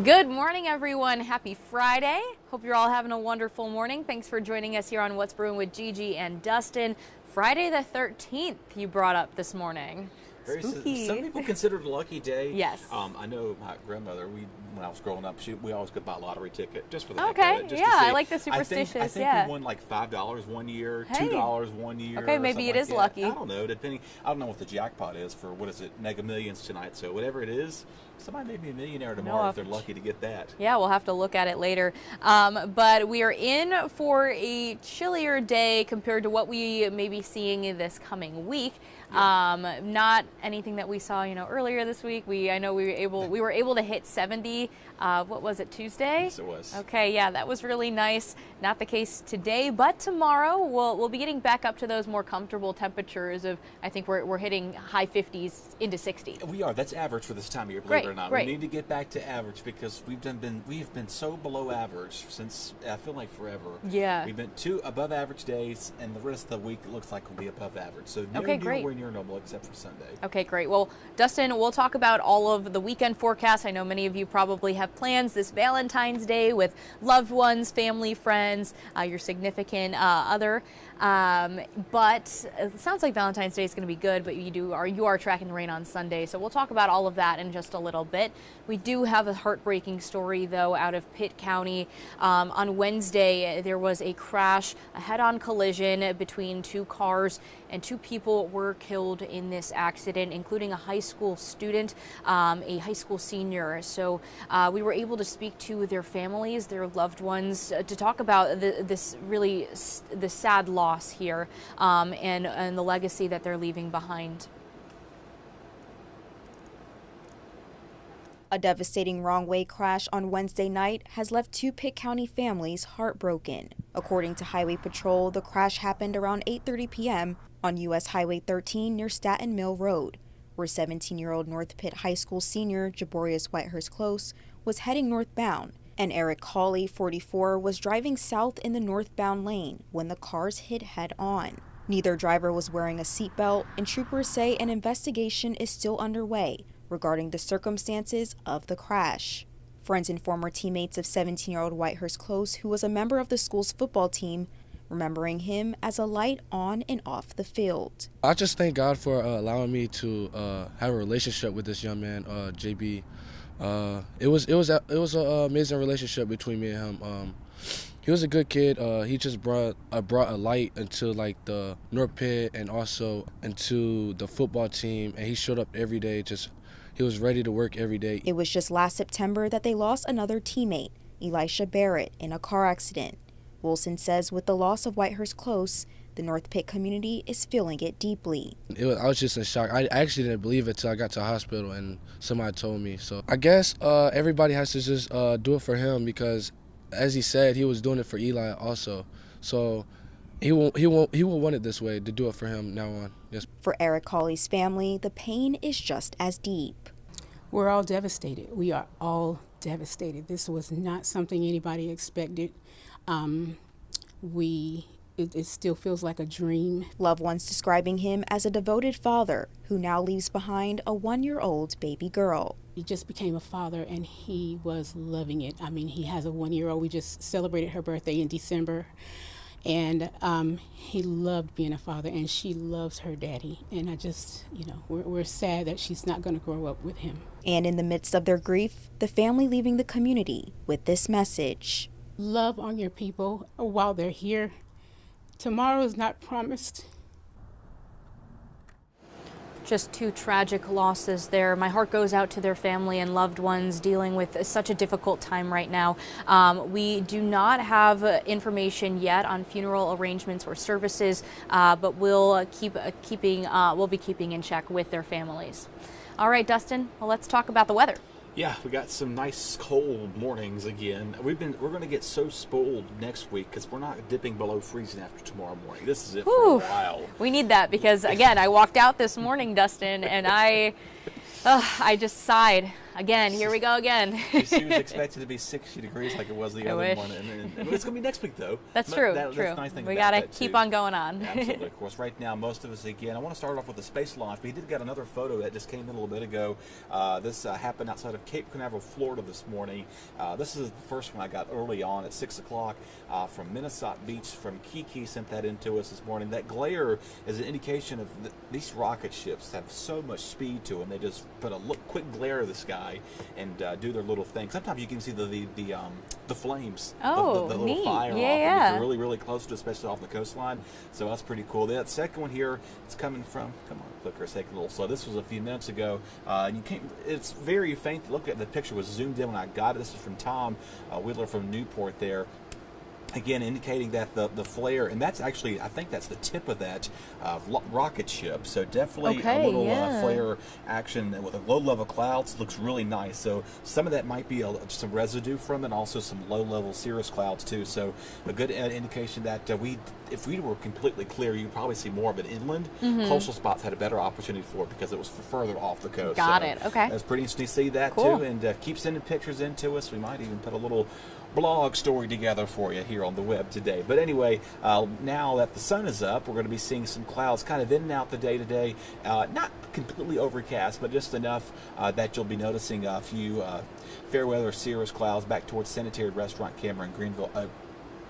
Good morning, everyone. Happy Friday. Hope you're all having a wonderful morning. Thanks for joining us here on What's Brewing with Gigi and Dustin. Friday the 13th you brought up this morning. Spooky. Some people consider it a lucky day. Yes. I know my grandmother, when I was growing up, we always could buy a lottery ticket just for the Okay, heck of it. Just yeah, to see. I like the superstitious, I think yeah. we won like $5 one year, Hey. $2 one year. Okay, or maybe it something is like lucky. that. I don't know. I don't know what the jackpot is for, what is it, Mega Millions tonight. So whatever it is, somebody may be a millionaire tomorrow if they're lucky to get that. Yeah, we'll have to look at it later. But we are in for a chillier day compared to what we may be seeing this coming week. Yeah. Not anything that we saw, earlier this week. I know we were able to hit 70. What was it, Tuesday? Yes, it was. Okay, yeah, that was really nice. Not the case today, but tomorrow we'll be getting back up to those more comfortable temperatures of, I think we're hitting high 50s into 60. We are. That's average for this time of year, believe it or not. Great. We need to get back to average because we have been so below average since, I feel like, forever. Yeah. We've been 2 above average days, and the rest of the week looks like we'll be above average. So we're near normal except for Sunday. Okay, great. Well, Dustin, we'll talk about all of the weekend forecasts. I know many of you probably have plans this Valentine's Day with loved ones, family, friends, your significant other. But it sounds like Valentine's Day is going to be good, but you are tracking the rain on Sunday. So we'll talk about all of that in just a little bit. We do have a heartbreaking story, though, out of Pitt County. On Wednesday, there was a crash, a head-on collision between 2 cars, and 2 people were killed in this accident, including a high school student, a high school senior. So we were able to speak to their families, their loved ones, to talk about the sad loss here and the legacy that they're leaving behind. A devastating wrong-way crash on Wednesday night has left 2 Pitt County families heartbroken. According to Highway Patrol, the crash happened around 8:30 p.m. on U.S. Highway 13 near Staten Mill Road, where 17-year-old North Pitt High School senior Jaborius Whitehurst Close was heading northbound, and Eric Cawley, 44, was driving south in the northbound lane when the cars hit head-on. Neither driver was wearing a seatbelt, and troopers say an investigation is still underway regarding the circumstances of the crash. Friends and former teammates of 17-year-old Whitehurst Close, who was a member of the school's football team, remembering him as a light on and off the field. I just thank God for allowing me to have a relationship with this young man, JB. It was an amazing relationship between me and him. He was a good kid. He just brought a light into like the North Pitt and also into the football team, and he showed up every day. He was ready to work every day. It was just last September that they lost another teammate, Elisha Barrett, in a car accident. Wilson says with the loss of Whitehurst Close, the North Pitt community is feeling it deeply. I was just in shock. I actually didn't believe it till I got to the hospital and somebody told me. So I guess everybody has to just do it for him because, as he said, he was doing it for Eli also. So he will want it this way, to do it for him now on. Yes. For Eric Cawley's family, the pain is just as deep. We're all devastated. We are all devastated. This was not something anybody expected. It still feels like a dream. Loved ones describing him as a devoted father who now leaves behind a 1-year-old baby girl. He just became a father and he was loving it. I mean, he has a 1-year-old. We just celebrated her birthday in December. And he loved being a father, and she loves her daddy. And I just, we're sad that she's not going to grow up with him. And in the midst of their grief, the family leaving the community with this message. Love on your people while they're here. Tomorrow is not promised. Just 2 tragic losses there. My heart goes out to their family and loved ones dealing with such a difficult time right now. We do not have information yet on funeral arrangements or services, but we'll be keeping in check with their families. All right, Dustin, well, let's talk about the weather. Yeah, we got some nice cold mornings again. We're going to get so spoiled next week because we're not dipping below freezing after tomorrow morning. This is it for a while. We need that because, again, I walked out this morning, Dustin, and I just sighed. again, here we go again. She was expected to be 60 degrees like it was the other one. And it's going to be next week, though. That's true. That's true. the nice thing we about got to that, keep too. on going on. Absolutely. Of course, right now, most of us, again, I want to start off with the space launch. We did get another photo that just came in a little bit ago. This happened outside of Cape Canaveral, Florida this morning. This is the first one I got early on at 6 o'clock from Minnesota Beach, from Kiki sent that in to us this morning. That glare is an indication of these rocket ships have so much speed to them. They just put a quick glare of the sky and do their little thing. Sometimes you can see the flames, Oh, the little neat. fire off. Yeah. And if you're really, really close to, especially off the coastline. So that's pretty cool. That second one here, it's coming from, come on, clicker, take a little slow. This was a few minutes ago. You can't, it's very faint. Look at the picture was zoomed in when I got it. This is from Tom Wheeler from Newport there. Again, indicating that the flare, and that's actually, I think that's the tip of that rocket ship. So definitely a little flare action with a low level clouds looks really nice. So some of that might be some residue from it, and also some low level cirrus clouds too. So a good indication that if we were completely clear, you'd probably see more of it inland. Coastal spots had a better opportunity for it because it was further off the coast. Got it. Okay. It's pretty interesting to see that Cool. too, and keep sending pictures in to us. We might even put a little blog story together for you here on the web today. But anyway, now that the sun is up, we're going to be seeing some clouds kind of in and out the day today. Not completely overcast, but just enough that you'll be noticing a few fair weather cirrus clouds back towards Sanitary Restaurant Camera in Greenville.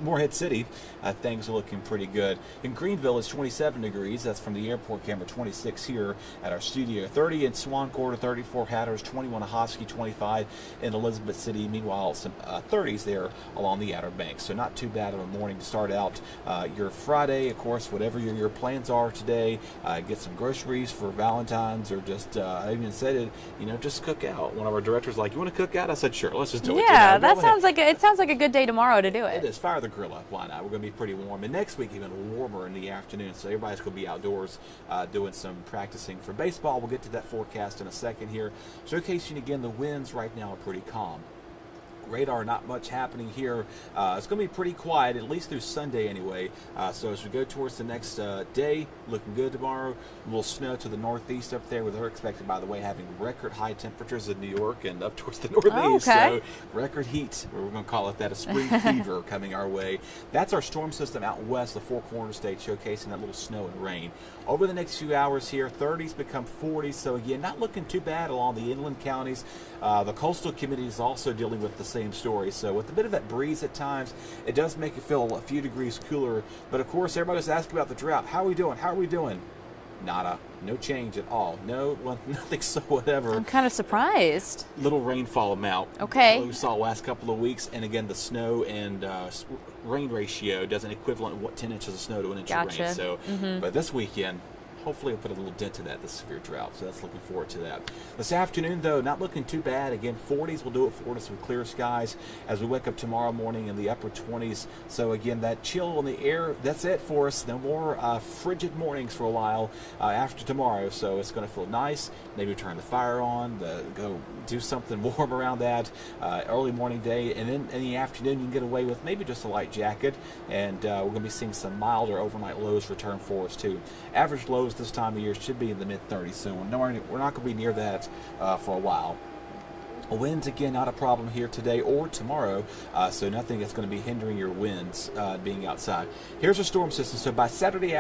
Morehead City, things are looking pretty good. In Greenville, it's 27 degrees. That's from the airport camera. 26 here at our studio. 30 in Swan Quarter, 34 Hatters, 21 in Hosky, 25 in Elizabeth City. Meanwhile, some 30s there along the Outer Banks. So not too bad of a morning to start out your Friday. Of course, whatever your plans are today, get some groceries for Valentine's, or just I even said it, just cook out. One of our directors like, you want to cook out? I said, sure, let's just do it. Yeah, that sounds like it sounds like a good day tomorrow to do it. It is. Fire the grill up. Why not? We're going to be pretty warm, and next week even warmer in the afternoon. So everybody's going to be outdoors doing some practicing for baseball. We'll get to that forecast in a second here. Showcasing again, the winds right now are pretty calm. Radar, not much happening here. It's going to be pretty quiet, at least through Sunday anyway. So as we go towards the next day, looking good tomorrow. A little snow to the northeast up there, with her expected, by the way, having record high temperatures in New York and up towards the northeast. Oh, okay. So record heat, or we're going to call it that, a spring fever coming our way. That's our storm system out west, the Four Corners state, showcasing that little snow and rain. Over the next few hours here, 30s become 40s. So again, not looking too bad along the inland counties. The coastal community is also dealing with the same story. So with a bit of that breeze at times, it does make it feel a few degrees cooler. But of course, everybody's asking about the drought. How are we doing? How are we doing? Nada. No change at all. No, nothing so whatever. I'm kind of surprised. Little rainfall amount. Okay. We saw last couple of weeks, and again, the snow and rain ratio doesn't equivalent 10 inches of snow to an inch of rain. So, but this weekend, hopefully it'll put a little dent in that, the severe drought. So that's looking forward to that. This afternoon, though, not looking too bad. Again, 40s will do it for us with clear skies as we wake up tomorrow morning in the upper 20s. So again, that chill in the air, that's it for us. No more frigid mornings for a while after tomorrow. So it's going to feel nice. Maybe turn the fire on, go do something warm around that early morning day. And then in the afternoon, you can get away with maybe just a light jacket. And we're going to be seeing some milder overnight lows return for us, too. Average lows this time of year should be in the mid-30s, so we're not going to be near that for a while. Winds, again, not a problem here today or tomorrow, so nothing that's going to be hindering your winds being outside. Here's our storm system. So by Saturday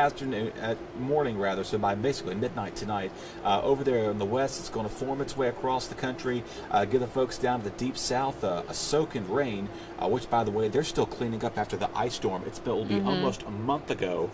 morning, so by basically midnight tonight, over there in the west, it's going to form its way across the country, give the folks down to the deep south a soak in rain, which, by the way, they're still cleaning up after the ice storm. It will be almost a month ago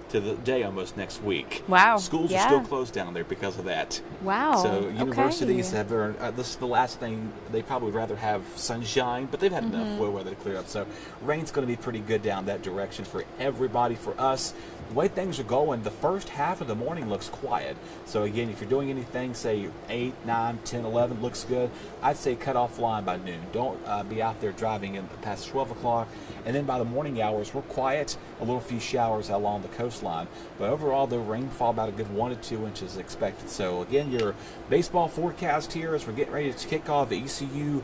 to the day almost next week. Wow. Schools are still closed down there because of that. Wow. So universities have this is the last thing. They probably would rather have sunshine, but they've had enough weather to clear up. So rain's going to be pretty good down that direction for everybody. For us, the way things are going, the first half of the morning looks quiet. So again, if you're doing anything, say 8, 9, 10, 11, looks good, I'd say cut off line by noon. Don't be out there driving in past 12 o'clock. And then by the morning hours, we're quiet. A little few showers along the coastline. But overall, the rainfall about a good 1 to 2 inches expected. So again, your baseball forecast here as we're getting ready to kick off the ECU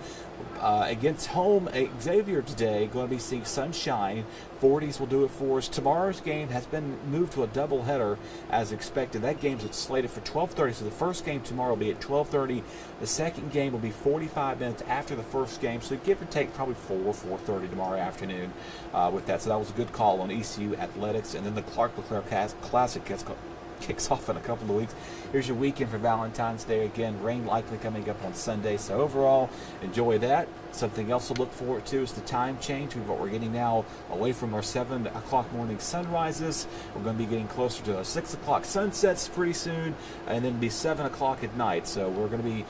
Against home Xavier today, going to be seeing sunshine. 40s will do it for us. Tomorrow's game has been moved to a doubleheader as expected. That game's slated for 12:30, so the first game tomorrow will be at 12:30. The second game will be 45 minutes after the first game, so give or take probably 4:30 tomorrow afternoon with that. So that was a good call on ECU Athletics. And then the Clark LeClaire Classic kicks off in a couple of weeks. Here's your weekend for Valentine's Day. Again, rain likely coming up on Sunday, so overall, enjoy that. Something else to look forward to is the time change. We're getting now away from our 7 o'clock morning sunrises. We're going to be getting closer to our 6 o'clock sunsets pretty soon, and then be 7 o'clock at night. So we're going to be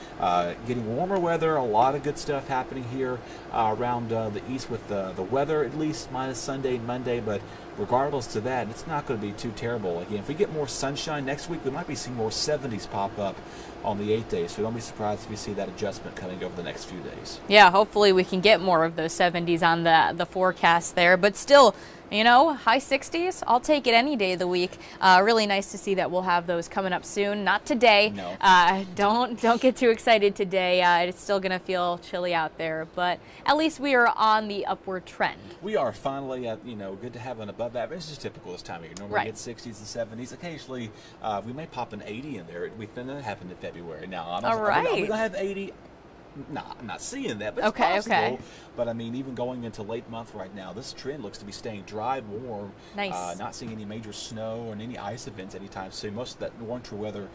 getting warmer weather. A lot of good stuff happening here around the east with the weather, at least minus Sunday and Monday, but regardless of that, it's not going to be too terrible. Again, if we get more sunshine next week, we might be seeing more 70s pop up on the 8 days, so don't be surprised if you see that adjustment coming over the next few days. Yeah, hopefully we can get more of those 70s on the forecast there, but still, you know, high 60s, I'll take it any day of the week. Really nice to see that we'll have those coming up soon. Not today. No. Don't get too excited today. It's still going to feel chilly out there, but at least we are on the upward trend. We are finally at, good to have an above average. This is typical this time of year. Normally we get 60s and 70s. Occasionally, we may pop an 80 in there. That happened in February. Now, I'm all right. Are we going to have 80? No, I'm not seeing that, but it's possible. Okay. But I mean, even going into late month right now, this trend looks to be staying dry, warm. Nice. Not seeing any major snow or any ice events anytime soon. Most of that winter weather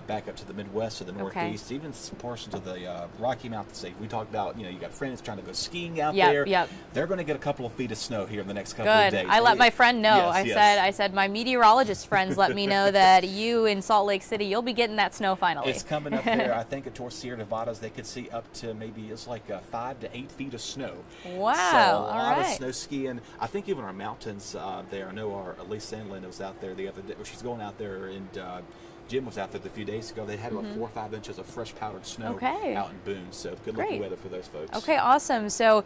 back up to the Midwest or the Northeast, even some portions of the Rocky Mountain State. We talked about, you got friends trying to go skiing out there. Yep. They're going to get a couple of feet of snow here in the next couple of days. I let my friend know. I said my meteorologist friends let me know that you in Salt Lake City, you'll be getting that snow finally. It's coming up there. I think towards Sierra Nevadas, they could see up to maybe it's like 5 to 8 feet of snow. Wow. So a lot of snow skiing. I think even our mountains there. I know our Elise Sandlin was out there the other day. She's going out there, and Jim was out there a few days ago. They had about 4 or 5 inches of fresh powdered snow out in Boone. So good looking weather for those folks. Okay, awesome. So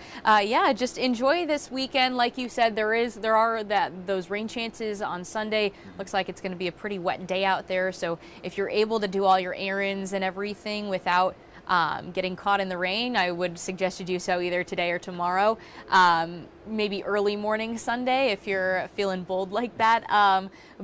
just enjoy this weekend. Like you said, there are those rain chances on Sunday. Looks like it's going to be a pretty wet day out there. So if you're able to do all your errands and everything without getting caught in the rain, I would suggest you do so either today or tomorrow. Maybe early morning Sunday if you're feeling bold like that.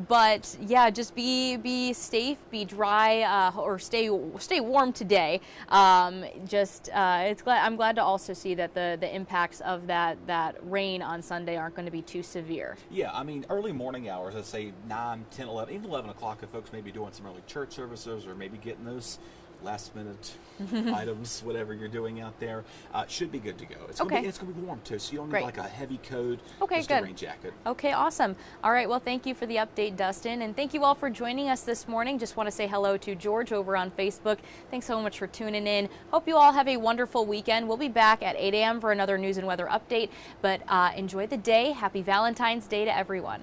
But yeah, just be safe, be dry, or stay warm today. I'm glad to also see that the impacts of that rain on Sunday aren't going to be too severe. Yeah, I mean, early morning hours, let's say 9, 10, 11, even 11 o'clock, if folks may be doing some early church services or maybe getting those last minute items, whatever you're doing out there, should be good to go. It's going to be warm too, so you don't need like a heavy coat, just a rain jacket. Okay, awesome. All right, well, thank you for the update, Dustin, and thank you all for joining us this morning. Just want to say hello to George over on Facebook. Thanks so much for tuning in. Hope you all have a wonderful weekend. We'll be back at 8 a.m. for another news and weather update, but enjoy the day. Happy Valentine's Day to everyone.